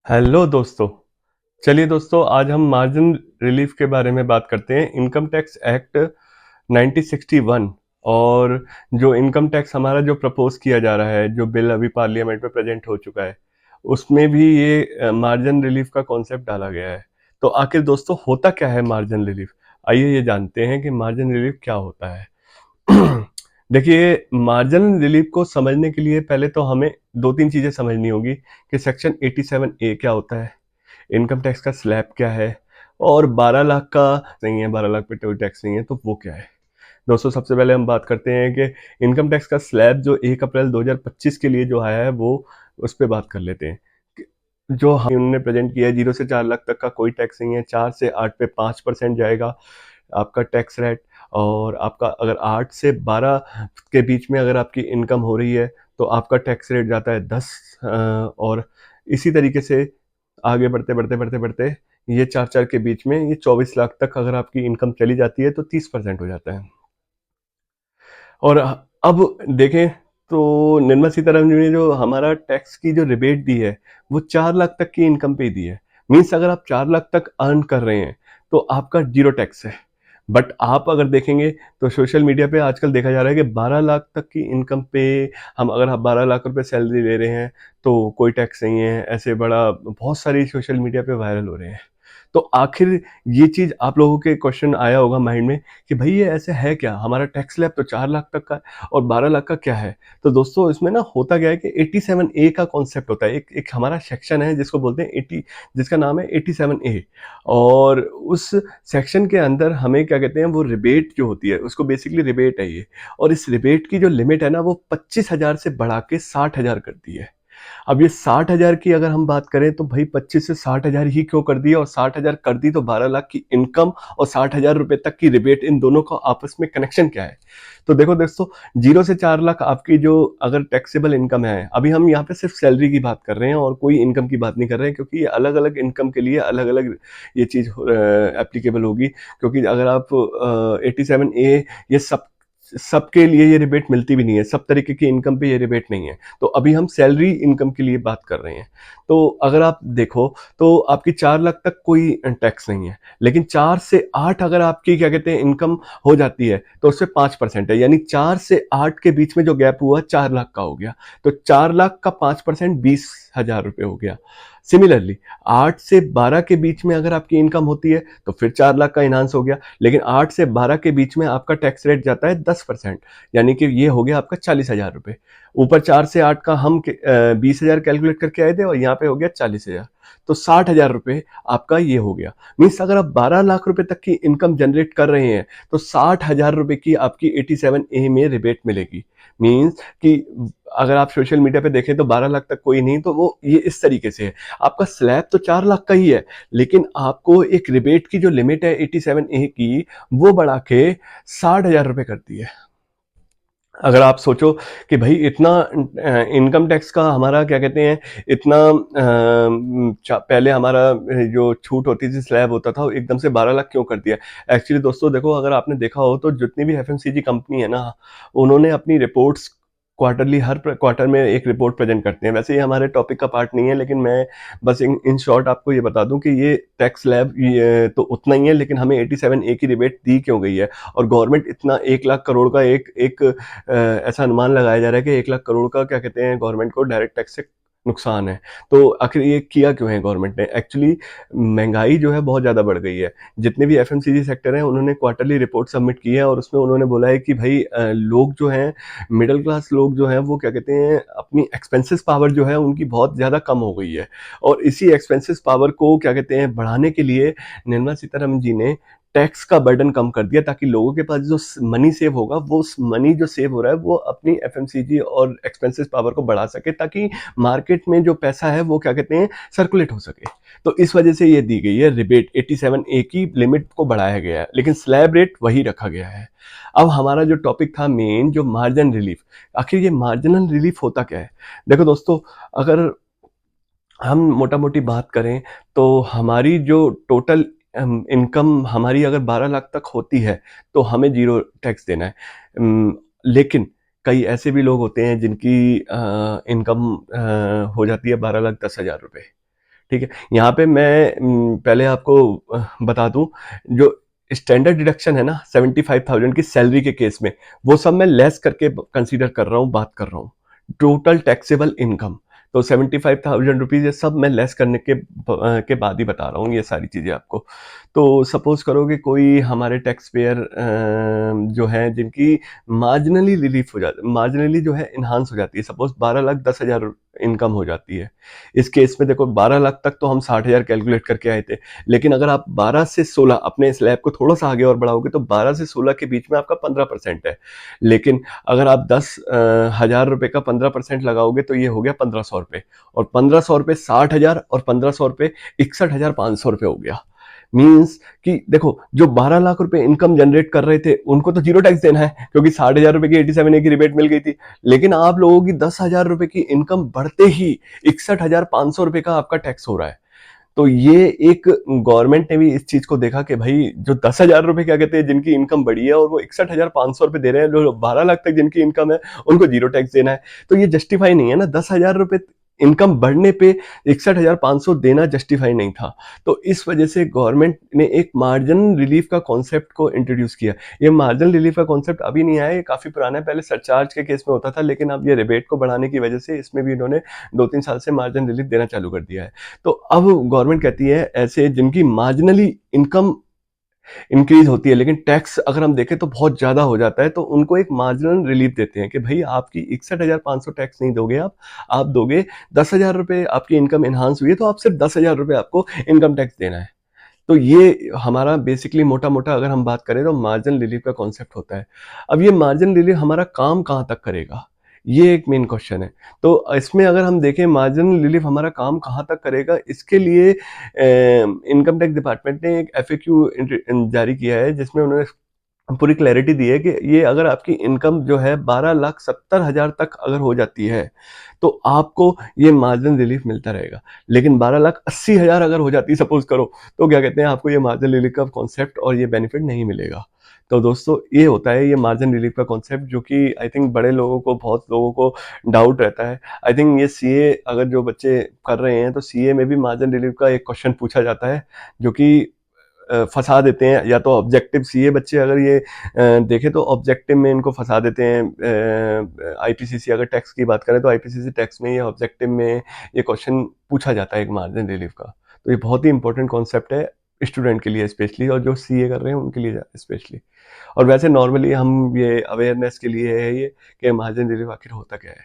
Hello दोस्तों। चलिए दोस्तों, आज हम मार्जिन रिलीफ के बारे में बात करते हैं। इनकम टैक्स एक्ट 1961 और जो इनकम टैक्स हमारा जो प्रपोज किया जा रहा है, जो बिल अभी पार्लियामेंट में प्रेजेंट हो चुका है, उसमें भी ये मार्जिन रिलीफ का कॉन्सेप्ट डाला गया है। तो आखिर दोस्तों होता क्या है मार्जिन रिलीफ? आइए ये जानते हैं कि मार्जिन रिलीफ क्या होता है। देखिए, मार्जिन रिलीफ को समझने के लिए पहले तो हमें दो तीन चीजें समझनी होगी कि सेक्शन 87A क्या होता है, इनकम टैक्स का स्लैब क्या है, और 12 लाख का नहीं है, 12 लाख पे कोई टैक्स नहीं है तो वो क्या है। दोस्तों, सबसे पहले हम बात करते हैं कि इनकम टैक्स का स्लैब जो 1 अप्रैल 2025 के लिए जो आया है वो उस पर बात कर लेते हैं। जो हम उन्होंने प्रेजेंट किया है, 0 से 4 लाख तक का कोई टैक्स नहीं है, 4 से 8 पे 5% जाएगा आपका टैक्स रेट। और आपका अगर 8 से 12 के बीच में अगर आपकी इनकम हो रही है तो आपका टैक्स रेट जाता है 10। और इसी तरीके से आगे बढ़ते बढ़ते बढ़ते बढ़ते ये 4 के बीच में ये 24 लाख तक अगर आपकी इनकम चली जाती है तो 30% हो जाता है। और अब देखें तो निर्मला सीतारमण जी ने जो हमारा टैक्स की जो रिबेट दी है वो 4 लाख तक की इनकम पे दी है। मीन्स अगर आप 4 लाख तक अर्न कर रहे हैं तो आपका जीरो टैक्स है। बट आप अगर देखेंगे तो सोशल मीडिया पे आजकल देखा जा रहा है कि 12 लाख तक की इनकम पे हम अगर आप 12 लाख रुपए सैलरी ले रहे हैं तो कोई टैक्स नहीं है, ऐसे बड़ा बहुत सारी सोशल मीडिया पे वायरल हो रहे हैं। तो आखिर ये चीज आप लोगों के क्वेश्चन आया होगा माइंड में कि भाई ये ऐसे है क्या, हमारा टैक्स स्लैब तो 4 लाख तक का है और 12 लाख का क्या है। तो दोस्तों, इसमें ना होता क्या है कि 87A का कॉन्सेप्ट होता है, एक एक हमारा सेक्शन है जिसको बोलते हैं 80, जिसका नाम है 87A। और उस सेक्शन के अंदर हमें क्या कहते हैं, वो रिबेट जो होती है उसको बेसिकली रिबेट है ये। और इस रिबेट की जो लिमिट है ना वो 25,000 से बढ़ा के 60,000 कर दी है। अब ये 60,000 की अगर हम बात करें तो भाई 25 से 60,000 ही क्यों कर दी, और 60,000 कर दी तो 12 लाख की इनकम और 60,000 रुपए तक की रिबेट, इन दोनों का आपस में कनेक्शन क्या है। तो देखो दोस्तों, 0 से 4 लाख आपकी जो अगर टैक्सेबल इनकम है, अभी हम यहाँ पे सिर्फ सैलरी की बात कर रहे हैं और कोई इनकम की बात नहीं कर रहे हैं, क्योंकि ये अलग अलग इनकम के लिए अलग अलग ये चीज एप्लीकेबल होगी। क्योंकि अगर आप 87A, ये सबके लिए ये रिबेट मिलती भी नहीं है, सब तरीके की इनकम पे ये रिबेट नहीं है। तो अभी हम सैलरी इनकम के लिए बात कर रहे हैं। तो अगर आप देखो तो आपकी 4 लाख तक कोई टैक्स नहीं है, लेकिन 4 से 8 अगर आपकी क्या कहते हैं इनकम हो जाती है तो उससे 5% है, यानी 4 से 8 के बीच में जो गैप हुआ 4 लाख का हो गया। तो 4 लाख का 5% 20,000 रुपये हो गया। सिमिलरली 8 से 12 के बीच में अगर आपकी इनकम होती है तो फिर 4 लाख का इनहांस हो गया, लेकिन 8 से 12 के बीच में आपका टैक्स रेट जाता है 10%, यानी कि ये हो गया आपका 40,000 रुपये। ऊपर 4 से 8 का हम 20,000 कैलकुलेट करके आए थे और यहाँ पे हो गया 40,000। तो 60,000 रुपये आपका ये हो गया। मीन्स अगर आप 12 लाख रुपए तक की इनकम जनरेट कर रहे हैं तो 60,000 रुपए की आपकी 87A में रिबेट मिलेगी। मीन्स कि अगर आप सोशल मीडिया पे देखें तो 12 लाख तक कोई नहीं, तो वो ये इस तरीके से है। आपका स्लैब तो 4 लाख का ही है, लेकिन आपको एक रिबेट की जो लिमिट है 87A की, वो बढ़ा के 60,000 रुपये कर दी है। अगर आप सोचो कि भाई इतना इनकम टैक्स का हमारा क्या कहते हैं, इतना पहले हमारा जो छूट होती थी, स्लैब होता था, वो एकदम से 12 लाख क्यों कर दिया। एक्चुअली दोस्तों देखो, अगर आपने देखा हो तो जितनी भी एफएमसीजी कंपनी है ना, उन्होंने अपनी रिपोर्ट्स क्वार्टरली, हर क्वार्टर में एक रिपोर्ट प्रेजेंट करते हैं। वैसे ये हमारे टॉपिक का पार्ट नहीं है, लेकिन मैं बस इन शॉर्ट आपको ये बता दूं कि ये टैक्स स्लैब ये तो उतना ही है, लेकिन हमें 87A की रिबेट दी क्यों गई है। और गवर्नमेंट इतना 1 लाख करोड़ का एक एक ऐसा अनुमान लगाया जा रहा है कि 1 लाख करोड़ का क्या कहते हैं गवर्नमेंट को डायरेक्ट टैक्स से नुकसान है। तो आखिर ये किया क्यों है गवर्नमेंट ने? एक्चुअली महंगाई जो है बहुत ज़्यादा बढ़ गई है। जितने भी एफएमसीजी सेक्टर हैं उन्होंने क्वार्टरली रिपोर्ट सबमिट की है और उसमें उन्होंने बोला है कि भाई लोग जो हैं, मिडिल क्लास लोग जो हैं, वो क्या कहते हैं अपनी एक्सपेंसेस पावर जो है उनकी बहुत ज़्यादा कम हो गई है। और इसी एक्सपेंसेस पावर को क्या कहते हैं बढ़ाने के लिए निर्मला सीतारमण जी ने टैक्स का बर्डन कम कर दिया, ताकि लोगों के पास जो मनी सेव होगा, वो मनी जो सेव हो रहा है वो अपनी एफएमसीजी और एक्सपेंसेस पावर को बढ़ा सके, ताकि मार्केट में जो पैसा है वो क्या कहते हैं सर्कुलेट हो सके। तो इस वजह से ये दी गई है रिबेट, 87A की लिमिट को बढ़ाया गया है, लेकिन स्लैब रेट वही रखा गया है। अब हमारा जो टॉपिक था मेन, जो मार्जिन रिलीफ, आखिर ये मार्जिनल रिलीफ होता क्या है। देखो दोस्तों, अगर हम मोटा मोटी बात करें तो हमारी जो टोटल इनकम हमारी अगर 12 लाख तक होती है तो हमें जीरो टैक्स देना है। लेकिन कई ऐसे भी लोग होते हैं जिनकी इनकम हो जाती है 12,10,000 रुपये। ठीक है। यहाँ पे मैं पहले आपको बता दूं, जो स्टैंडर्ड डिडक्शन है ना 75,000 की सैलरी के केस में, वो सब मैं लेस करके कंसीडर कर रहा हूँ, बात कर रहा हूँ टोटल टैक्सेबल इनकम। तो 75,000 रुपीज ये सब मैं लेस करने के बाद ही बता रहा हूँ ये सारी चीजें आपको। तो सपोज करो कि कोई हमारे टैक्स पेयर जो है जिनकी मार्जिनली रिलीफ हो जाती, मार्जिनली जो है इन्हांस हो जाती है, सपोज 12,10,000 इनकम हो जाती है। इस केस में देखो 12 लाख तक तो हम 60,000 कैलकुलेट करके आए थे, लेकिन अगर आप 12 से 16 अपने स्लैब को थोड़ा सा आगे और बढ़ाओगे तो 12 से 16 के बीच में आपका 15% है। लेकिन अगर आप 10,000 रुपए का 15% लगाओगे तो ये हो गया 1,500 रुपए, और 1,500 रुपए 60,000 और 1,500 रुपए 61,500 रुपए हो गया। मीन्स कि देखो जो 12 लाख रुपए इनकम जनरेट कर रहे थे उनको तो जीरो टैक्स देना है, क्योंकि 60,000 रुपए की 87A की रिबेट मिल गई थी। लेकिन आप लोगों की 10,000 रुपए की इनकम बढ़ते ही 61,500 रुपए का आपका टैक्स हो रहा है। तो ये एक गवर्नमेंट ने भी इस चीज को देखा कि भाई जो 10,000 रुपए क्या कहते हैं जिनकी इनकम बढ़ी है और वो 61,500 रुपए दे रहे हैं, जो 12 लाख तक जिनकी इनकम है उनको जीरो टैक्स देना है। तो ये जस्टिफाई नहीं है ना, 10,000 रुपए इनकम बढ़ने पे 61,500 देना जस्टिफाई नहीं था। तो इस वजह से गवर्नमेंट ने एक मार्जिन रिलीफ का कॉन्सेप्ट को इंट्रोड्यूस किया। ये मार्जिन रिलीफ का कॉन्सेप्ट अभी नहीं आया, ये काफी पुराना है, पहले सरचार्ज के केस में होता था, लेकिन अब ये रिबेट को बढ़ाने की वजह से इसमें भी इन्होंने 2-3 साल से मार्जिन रिलीफ देना चालू कर दिया है। तो अब गवर्नमेंट कहती है ऐसे जिनकी मार्जिनली इनकम इंक्रीज होती है लेकिन टैक्स अगर हम देखें तो बहुत ज्यादा हो जाता है, तो उनको एक मार्जिनल रिलीफ देते हैं कि भाई आपकी 61,500 टैक्स नहीं दोगे, आप दोगे 10,000 रुपए, आपकी इनकम एनहांस हुई है तो आप सिर्फ 10,000 रुपए आपको इनकम टैक्स देना है। तो ये हमारा बेसिकली मोटा मोटा अगर हम बात करें तो मार्जिन रिलीफ का कॉन्सेप्ट होता है। अब ये मार्जिन रिलीफ हमारा काम कहाँ तक करेगा, ये एक मेन क्वेश्चन है। तो इसमें अगर हम देखें मार्जिन रिलीफ हमारा काम कहाँ तक करेगा, इसके लिए इनकम टैक्स डिपार्टमेंट ने एक एफएक्यू जारी किया है जिसमें उन्होंने पूरी क्लैरिटी दी है कि ये अगर आपकी इनकम जो है 12,70,000 तक अगर हो जाती है तो आपको ये मार्जिन रिलीफ मिलता रहेगा। लेकिन 12,80,000 अगर हो जाती है सपोज करो, तो क्या कहते हैं आपको ये मार्जिन रिलीफ का कॉन्सेप्ट और ये बेनिफिट नहीं मिलेगा। तो दोस्तों ये होता है ये मार्जिन रिलीफ का कॉन्सेप्ट, जो कि आई थिंक बड़े लोगों को, बहुत लोगों को डाउट रहता है। आई थिंक ये सीए अगर जो बच्चे कर रहे हैं तो सीए में भी मार्जिन रिलीफ का एक क्वेश्चन पूछा जाता है जो कि फंसा देते हैं, या तो ऑब्जेक्टिव सीए बच्चे अगर ये देखें तो ऑब्जेक्टिव में इनको फंसा देते हैं। आईपीसीसी अगर टैक्स की बात करें तो आईपीसीसी टैक्स में या ऑब्जेक्टिव में ये क्वेश्चन पूछा जाता है एक मार्जिन रिलीफ का। तो ये बहुत ही इंपॉर्टेंट कॉन्सेप्ट है स्टूडेंट के लिए स्पेशली, और जो सीए कर रहे हैं उनके लिए स्पेशली। और वैसे नॉर्मली हम ये अवेयरनेस के लिए है ये कि मार्जिन रिलीफ आखिर होता क्या है।